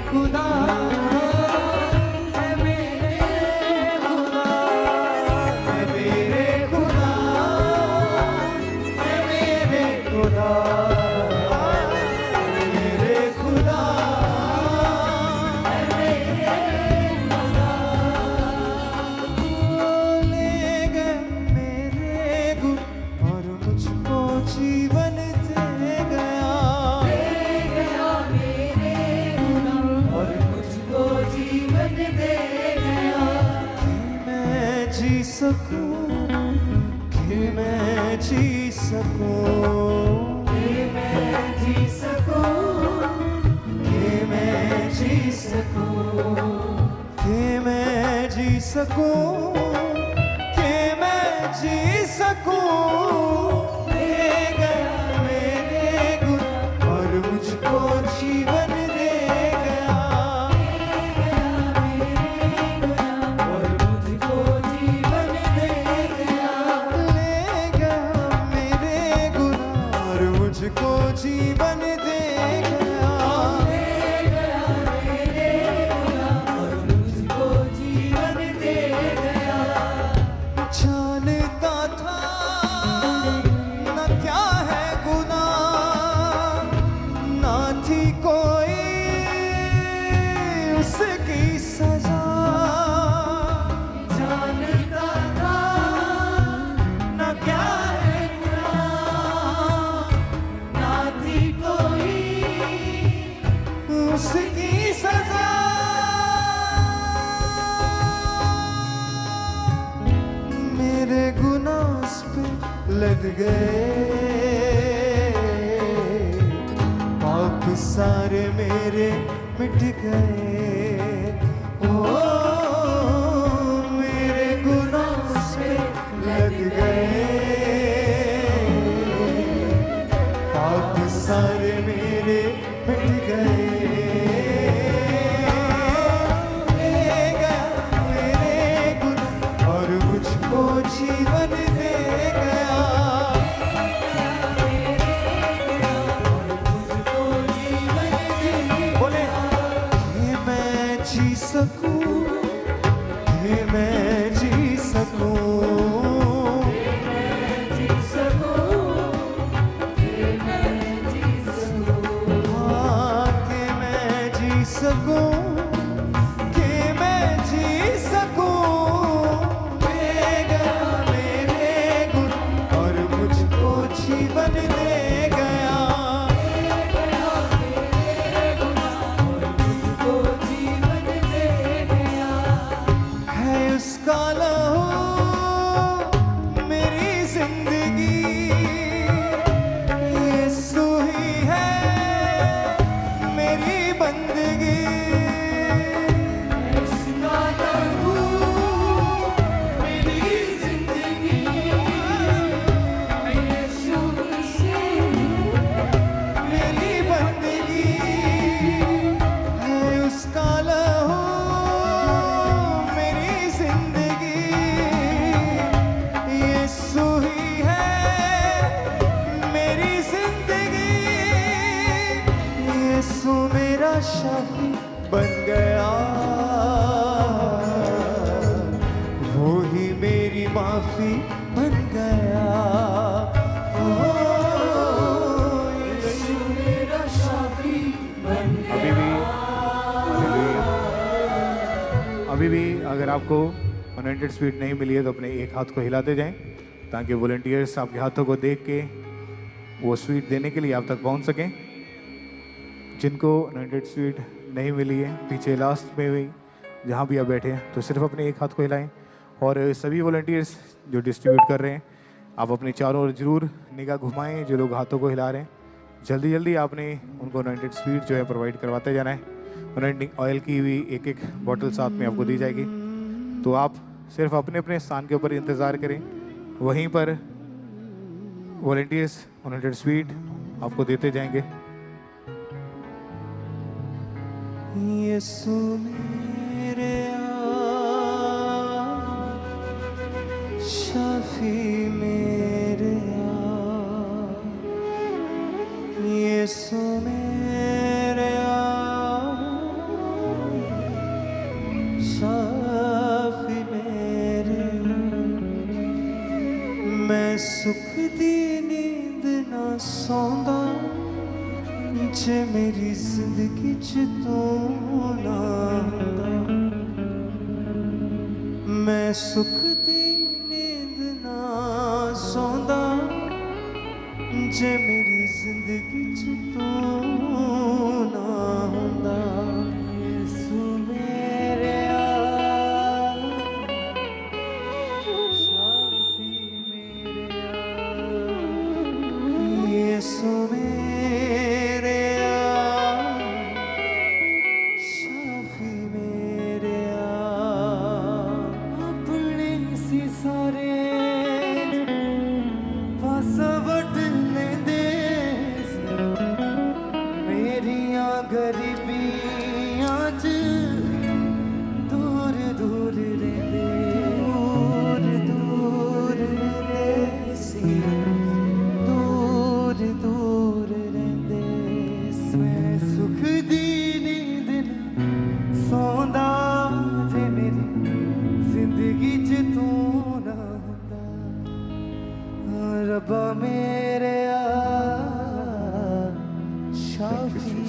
खुदा कि मैं जी सकूं, कि मैं जी सकूं, कि मैं जी सकूं, कि मैं जी सकूं, कि मैं जी सकूं। ले गया मेरे गुण और मुझको जीवन दे गया। और मुझको जीवन दे गया। ले गया मेरे गुण और मुझको जीवन दे गया। ले गया मेरे गुण और मुझको जीवन दे गया। जानता था न क्या है गुनाह, ना थी कोई उसकी सजा। जानता था न क्या है गुनाह, ना थी कोई उसकी सजा। मेरे गुनाह उस पे लद गए, पाप सारे मेरे मिट गए। ओ मेरे गुनाह उस पे लद गए, पाप सारे मेरे मिट गए। ले गया मेरे गुनाह और मुझको जीवन दे गया। बोले कि मैं जी सकूं, कि मैं जी सकूं, हाँ कि मैं जी सकूं, कि मैं जी सकूं। ले गया मेरे गुण और मुझको जीवन दे गया। है उसका लहू मेरी जिंदगी, यीशु ही है मेरी बंदगी। उसका लहू मेरी जिंदगी, यीशु से मेरी बंदगी। है उसका लहू मेरी जिंदगी, यीशु ही है मेरी जिंदगी। यीशु मेरा शाफी बन गया, वो ही मेरी माफी बन गया। ओ यीशु मेरा शाफी बन गया। अभी भी अगर आपको अनलिमिटेड स्वीट नहीं मिली है तो अपने एक हाथ को हिलाते जाएं, ताकि वॉलंटियर्स आपके हाथों को देख के वो स्वीट देने के लिए आप तक पहुंच सकें। जिनको अनलिमिटेड स्वीट नहीं मिली है, पीछे लास्ट में भी जहां भी आप बैठे हैं, तो सिर्फ अपने एक हाथ को हिलाएं। और सभी वॉलंटियर्स जो डिस्ट्रीब्यूट कर रहे हैं, आप अपने चारों ओर जरूर निगाह घुमाएं। जो लोग हाथों को हिला रहे हैं, जल्दी जल्दी आपने उनको अनलिमिटेड स्वीट जो है प्रोवाइड करवाते जाना है। अनलिमिटेड ऑयल की भी एक एक बॉटल साथ में आपको दी जाएगी। तो आप सिर्फ अपने अपने स्थान के ऊपर इंतज़ार करें, वहीं पर वॉलंटियर्स अनलिमिटेड स्वीट आपको देते जाएंगे। यीशु मेरे शाफी मेरे यीशु मेरे सुख दी नींद ना सौंदा जे मेरी जिंदगी च तू ना हुंदा। मैं सुख दी नींद ना सौंदा जे मेरी जिंदगी च तू ना हुंदा। यीशु मेरे शाफी मेरे यीशु मेरे शाफी मेरे अपने सी सारे पासा वट लेंदे मेरिया गरीबियां च दूर दूर रहंदे दूर दूर रहंदे सी दूर दूर रहंदे। मैं सुख दी नींद ना सौंदा जे मेरी जिंदगी च तू ना हुंदा। रब्बा मेरे शाफी